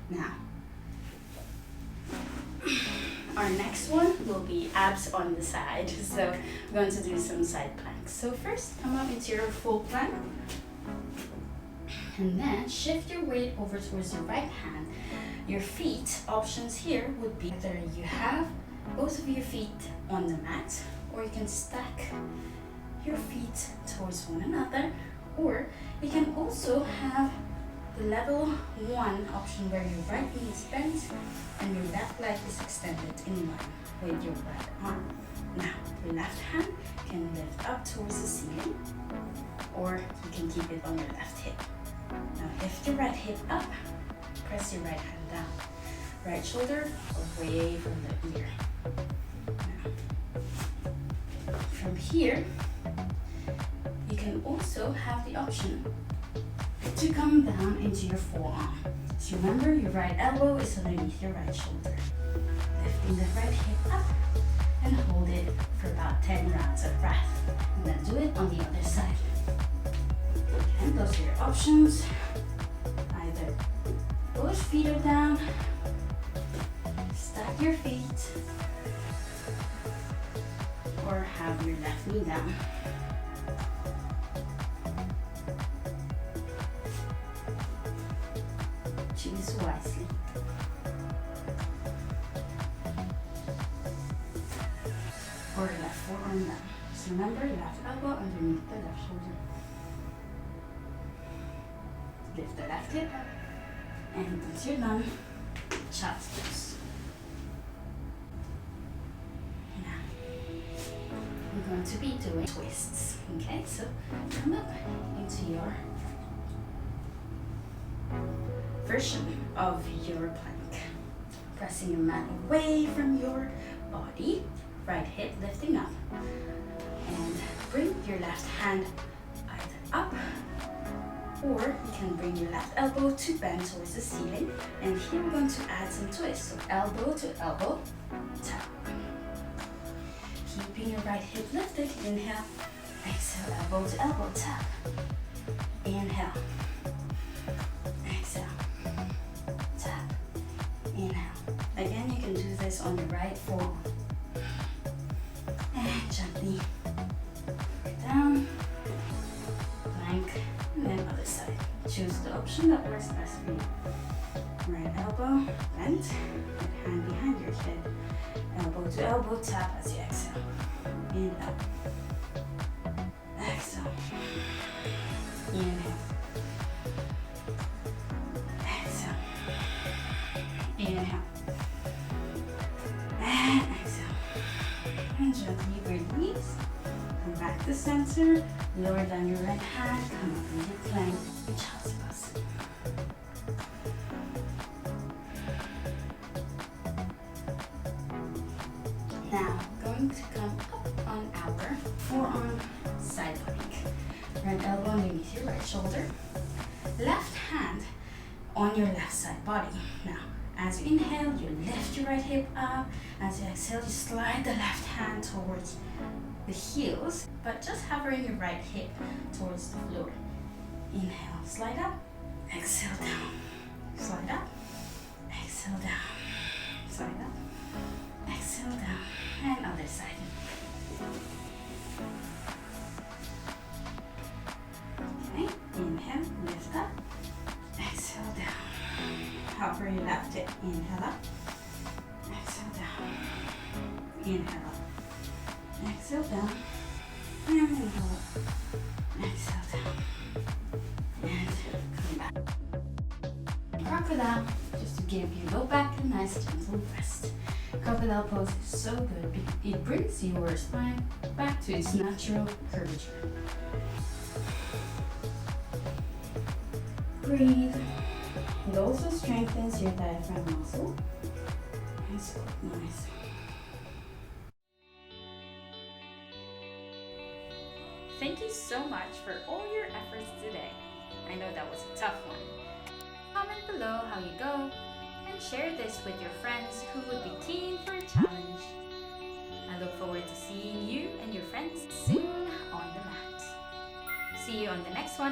Now, our next one will be abs on the side. So we're going to do some side planks. So first, come up into your full plank. And then shift your weight over towards your right hand. Your feet options here would be either you have both of your feet on the mat, or you can stack your feet towards one another, or you can also have the level 1 option where your right knee is bent and your left leg is extended in line with your right arm. Now, your left hand can lift up towards the ceiling, or you can keep it on your left hip. Now lift your right hip up, press your right hand down. Right shoulder away from the ear. Now, from here, you can also have the option to come down into your forearm. So remember, your right elbow is underneath your right shoulder. Lifting the right hip up and hold it for about 10 rounds of breath. And then do it on the other side. And those are your options. Either both feet are down, stack your feet, or have your left knee down. Choose wisely. Or left forearm down. So remember, left elbow underneath the left shoulder. Lift the left hip up, and once you're done, child's pose. Now, we're going to be doing twists. Okay, so come up into your version of your plank. Pressing your mat away from your body, right hip lifting up, and bring your left hand either up, or you can bring your left elbow to bend towards the ceiling. And here we're going to add some twists. So elbow to elbow, tap. Keeping your right hip lifted, inhale. Exhale, elbow to elbow, tap. Inhale. Exhale. Tap. Inhale. Again, you can do this on the right forearm. And gently down, plank, and then other side. Choose the option that works best for you. Right elbow bent, right hand behind your head. Elbow to elbow, tap as you exhale. Inhale. Exhale. Inhale. Exhale. Inhale. And exhale. And gently release. Come back to center. Lower down your right hand. Come up into plank. Child's pose. Now, going to come up on our forearm side plank. Right elbow underneath your right shoulder. Left hand on your left side body. Now, as you inhale, you lift your right hip up. As you exhale, you slide the left hand towards the heels, but just hovering your right hip towards the floor. Inhale, slide up, exhale down, slide up, exhale down, slide up, exhale down, and other side. Okay, inhale, lift up, exhale down, hover your left hip, inhale up, exhale down, inhale up, exhale down, and inhale up, exhale down. And come back. Crocodile, just to give your low back a nice gentle rest. Crocodile pose is so good because it brings your spine back to its natural curvature. Breathe. It also strengthens your diaphragm muscle. It's nice. Thank you so much for all your efforts today. I know that was a tough one. Comment below how you go and share this with your friends who would be keen for a challenge. I look forward to seeing you and your friends soon on the mat. See you on the next one.